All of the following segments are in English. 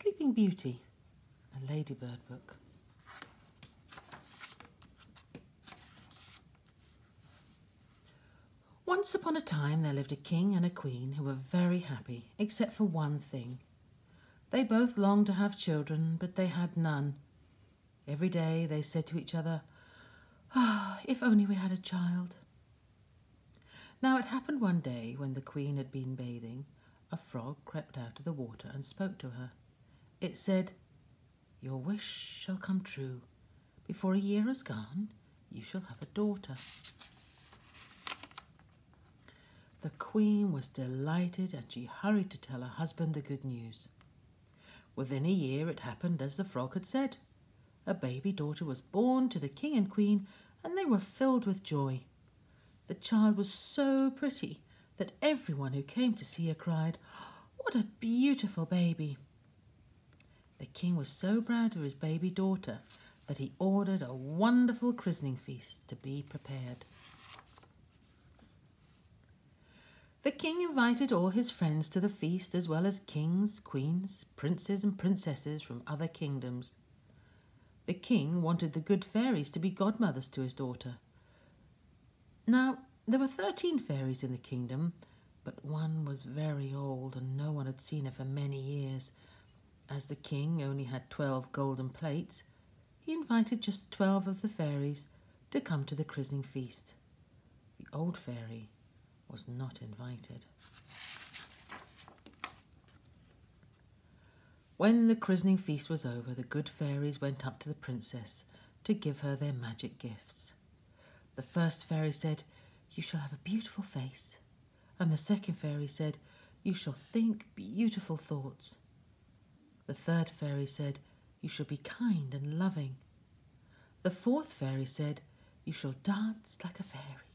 Sleeping Beauty, a Ladybird book. Once upon a time there lived a king and a queen who were very happy, except for one thing. They both longed to have children, but they had none. Every day they said to each other, "Ah, if only we had a child." Now it happened one day when the queen had been bathing, a frog crept out of the water and spoke to her. It said, "Your wish shall come true. Before a year is gone, you shall have a daughter." The queen was delighted and she hurried to tell her husband the good news. Within a year it happened as the frog had said. A baby daughter was born to the king and queen and they were filled with joy. The child was so pretty that everyone who came to see her cried, "What a beautiful baby!" The king was so proud of his baby daughter that he ordered a wonderful christening feast to be prepared. The king invited all his friends to the feast, as well as kings, queens, princes and princesses from other kingdoms. The king wanted the good fairies to be godmothers to his daughter. Now, there were 13 fairies in the kingdom, but one was very old and no one had seen her for many years. As the king only had 12 golden plates, he invited just 12 of the fairies to come to the christening feast. The old fairy was not invited. When the christening feast was over, the good fairies went up to the princess to give her their magic gifts. The first fairy said, "You shall have a beautiful face." And the second fairy said, "You shall think beautiful thoughts." The third fairy said, "You shall be kind and loving." The fourth fairy said, "You shall dance like a fairy."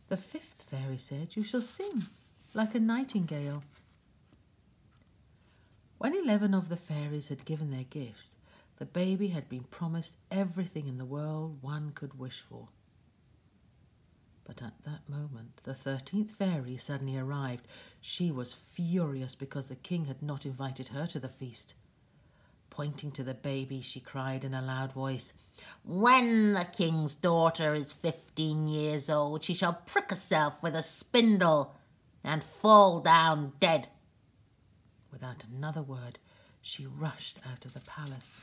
The fifth fairy said, "You shall sing like a nightingale." When 11 of the fairies had given their gifts, the baby had been promised everything in the world one could wish for. But at that moment, the 13th fairy suddenly arrived. She was furious because the king had not invited her to the feast. Pointing to the baby, she cried in a loud voice, "When the king's daughter is 15 years old, she shall prick herself with a spindle and fall down dead." Without another word, she rushed out of the palace.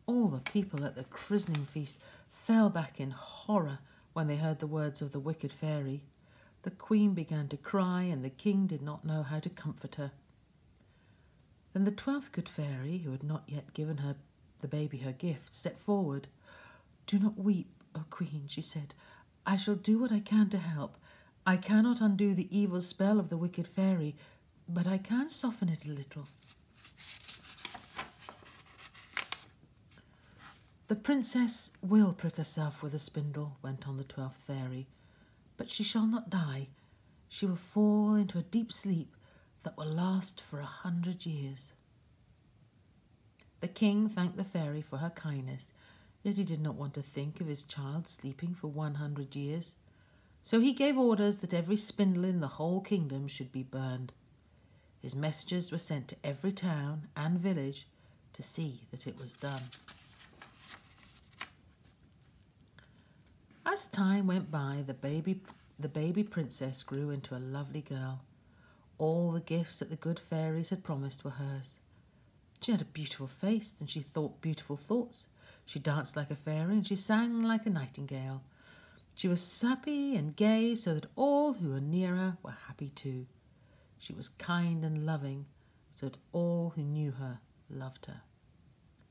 All the people at the christening feast fell back in horror when they heard the words of the wicked fairy. The queen began to cry and the king did not know how to comfort her. Then the 12th good fairy, who had not yet given the baby her gift, stepped forward. "Do not weep, O queen," she said. "I shall do what I can to help. I cannot undo the evil spell of the wicked fairy, but I can soften it a little." "The princess will prick herself with a spindle," went on the 12th fairy, "but she shall not die. She will fall into a deep sleep that will last for 100 years. The king thanked the fairy for her kindness, yet he did not want to think of his child sleeping for 100 years. So he gave orders that every spindle in the whole kingdom should be burned. His messengers were sent to every town and village to see that it was done. As time went by, the baby princess grew into a lovely girl. All the gifts that the good fairies had promised were hers. She had a beautiful face and she thought beautiful thoughts. She danced like a fairy and she sang like a nightingale. She was happy and gay so that all who were near her were happy too. She was kind and loving so that all who knew her loved her.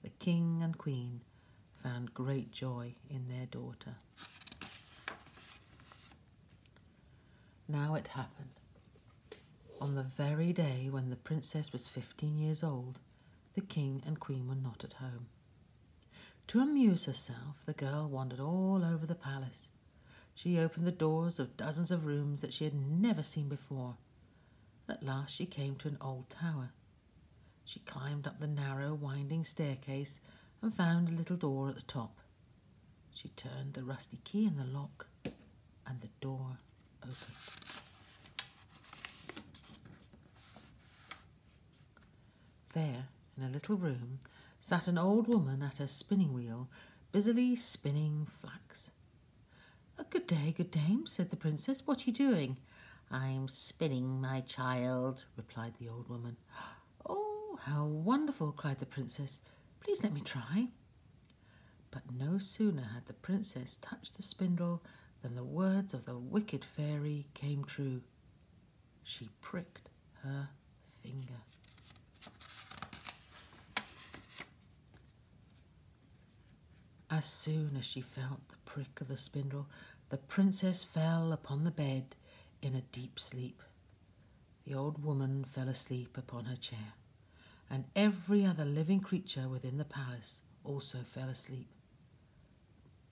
The king and queen found great joy in their daughter. Now it happened. On the very day when the princess was 15 years old, the king and queen were not at home. To amuse herself, the girl wandered all over the palace. She opened the doors of dozens of rooms that she had never seen before. At last she came to an old tower. She climbed up the narrow, winding staircase and found a little door at the top. She turned the rusty key in the lock and the door opened. a little room, sat an old woman at a spinning wheel, busily spinning flax. Good day, good dame," said the princess. "What are you doing?" "I'm spinning, my child," replied the old woman. "Oh, how wonderful!" cried the princess. "Please let me try." But no sooner had the princess touched the spindle than the words of the wicked fairy came true. She pricked her finger. As soon as she felt the prick of the spindle, the princess fell upon the bed in a deep sleep. The old woman fell asleep upon her chair, and every other living creature within the palace also fell asleep.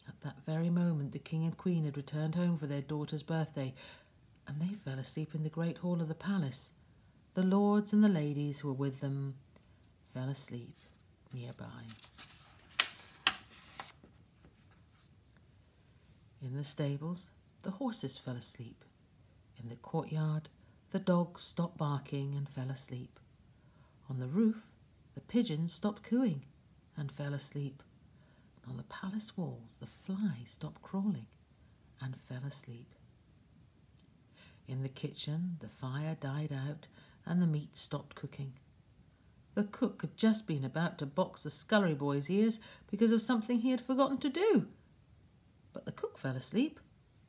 At that very moment the king and queen had returned home for their daughter's birthday, and they fell asleep in the great hall of the palace. The lords and the ladies who were with them fell asleep nearby. In the stables, the horses fell asleep. In the courtyard, the dogs stopped barking and fell asleep. On the roof, the pigeons stopped cooing and fell asleep. On the palace walls, the flies stopped crawling and fell asleep. In the kitchen, the fire died out and the meat stopped cooking. The cook had just been about to box the scullery boy's ears because of something he had forgotten to do. But the cook fell asleep,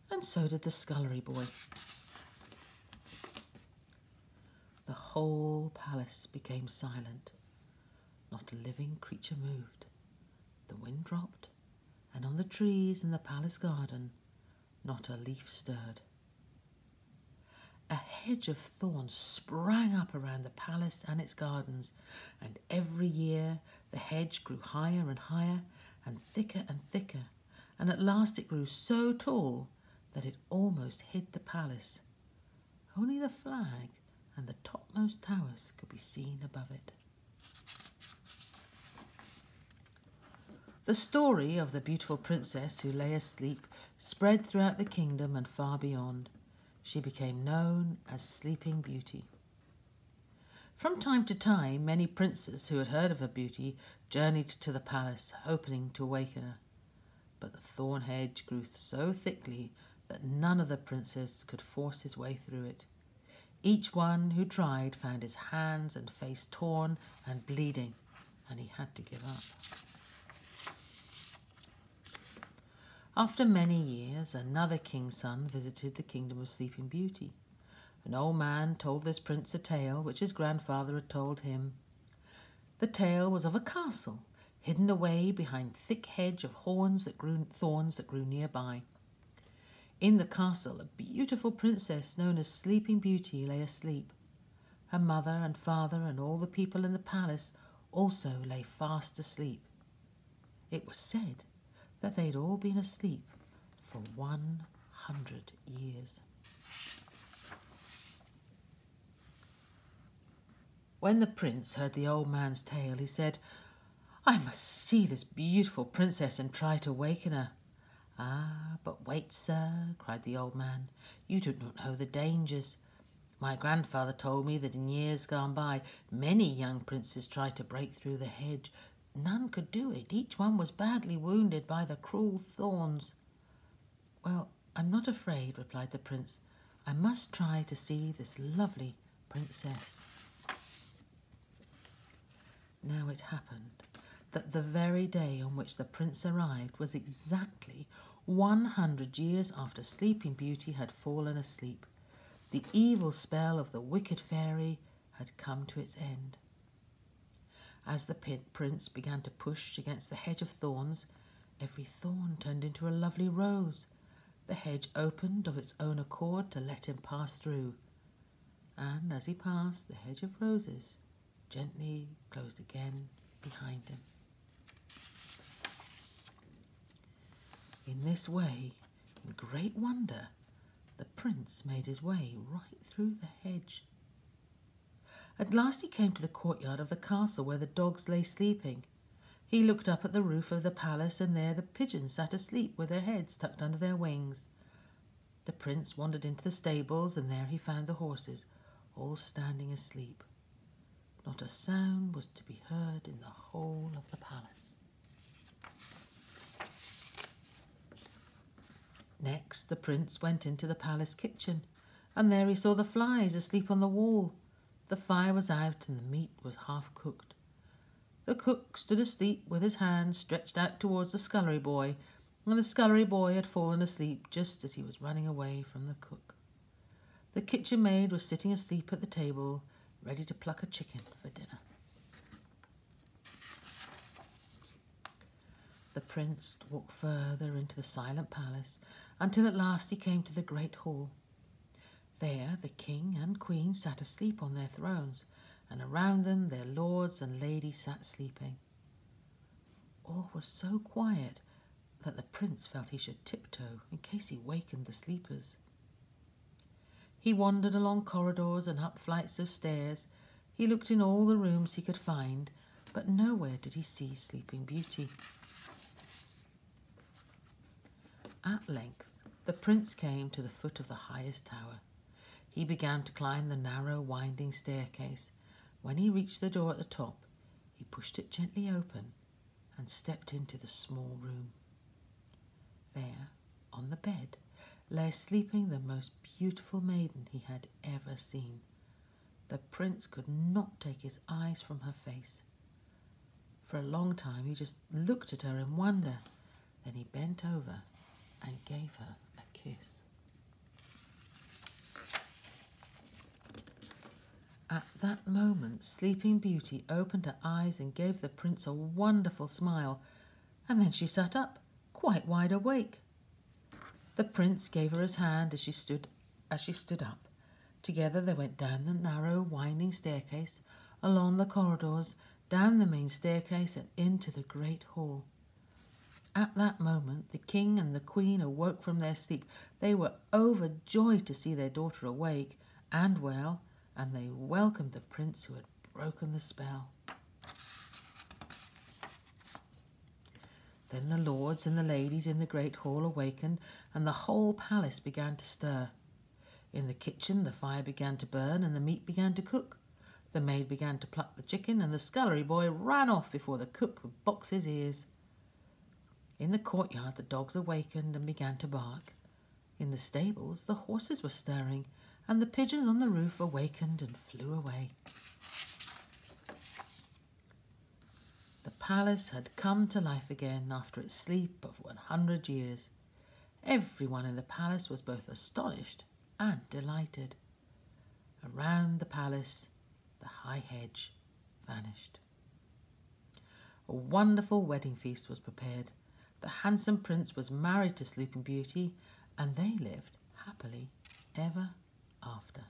and so did the scullery boy. The whole palace became silent. Not a living creature moved. The wind dropped, and on the trees in the palace garden, not a leaf stirred. A hedge of thorns sprang up around the palace and its gardens, and every year the hedge grew higher and higher, and thicker, and at last it grew so tall that it almost hid the palace. Only the flag and the topmost towers could be seen above it. The story of the beautiful princess who lay asleep spread throughout the kingdom and far beyond. She became known as Sleeping Beauty. From time to time, many princes who had heard of her beauty journeyed to the palace, hoping to awaken her. But the thorn hedge grew so thickly that none of the princes could force his way through it. Each one who tried found his hands and face torn and bleeding, and he had to give up. After many years, another king's son visited the kingdom of Sleeping Beauty. An old man told this prince a tale which his grandfather had told him. The tale was of a castle hidden away behind thick hedge of thorns that grew nearby. In the castle, a beautiful princess known as Sleeping Beauty lay asleep. Her mother and father and all the people in the palace also lay fast asleep. It was said that they'd all been asleep for 100 years. When the prince heard the old man's tale, he said, "I must see this beautiful princess and try to waken her." "Ah, but wait, sir," cried the old man. "You do not know the dangers. My grandfather told me that in years gone by, many young princes tried to break through the hedge. None could do it. Each one was badly wounded by the cruel thorns." "Well, I'm not afraid," replied the prince. "I must try to see this lovely princess." Now it happened that the very day on which the prince arrived was exactly 100 years after Sleeping Beauty had fallen asleep. The evil spell of the wicked fairy had come to its end. As the prince began to push against the hedge of thorns, every thorn turned into a lovely rose. The hedge opened of its own accord to let him pass through, and as he passed, the hedge of roses gently closed again behind him. In this way, in great wonder, the prince made his way right through the hedge. At last he came to the courtyard of the castle where the dogs lay sleeping. He looked up at the roof of the palace, and there the pigeons sat asleep with their heads tucked under their wings. The prince wandered into the stables, and there he found the horses, all standing asleep. Not a sound was to be heard in the whole of the palace. Next, the prince went into the palace kitchen, and there he saw the flies asleep on the wall. The fire was out and the meat was half cooked. The cook stood asleep with his hands stretched out towards the scullery boy, and the scullery boy had fallen asleep just as he was running away from the cook. The kitchen maid was sitting asleep at the table, ready to pluck a chicken for dinner. The prince walked further into the silent palace until at last he came to the great hall. There the king and queen sat asleep on their thrones, and around them their lords and ladies sat sleeping. All was so quiet that the prince felt he should tiptoe in case he wakened the sleepers. He wandered along corridors and up flights of stairs. He looked in all the rooms he could find, but nowhere did he see Sleeping Beauty. At length the prince came to the foot of the highest tower. He began to climb the narrow, winding staircase. When he reached the door at the top, he pushed it gently open and stepped into the small room. There, on the bed, lay sleeping the most beautiful maiden he had ever seen. The prince could not take his eyes from her face. For a long time he just looked at her in wonder. Then he bent over and gave her a kiss. At that moment, Sleeping Beauty opened her eyes and gave the prince a wonderful smile, and then she sat up, quite wide awake. The prince gave her his hand as she stood up. Together they went down the narrow, winding staircase, along the corridors, down the main staircase, and into the great hall. At that moment, the king and the queen awoke from their sleep. They were overjoyed to see their daughter awake and well, and they welcomed the prince who had broken the spell. Then the lords and the ladies in the great hall awakened, and the whole palace began to stir. In the kitchen the fire began to burn and the meat began to cook. The maid began to pluck the chicken, and the scullery boy ran off before the cook could box his ears. In the courtyard the dogs awakened and began to bark. In the stables the horses were stirring, and the pigeons on the roof awakened and flew away. The palace had come to life again after its sleep of 100 years. Everyone in the palace was both astonished and delighted. Around the palace the high hedge vanished. A wonderful wedding feast was prepared. The handsome prince was married to Sleeping Beauty, and they lived happily ever after.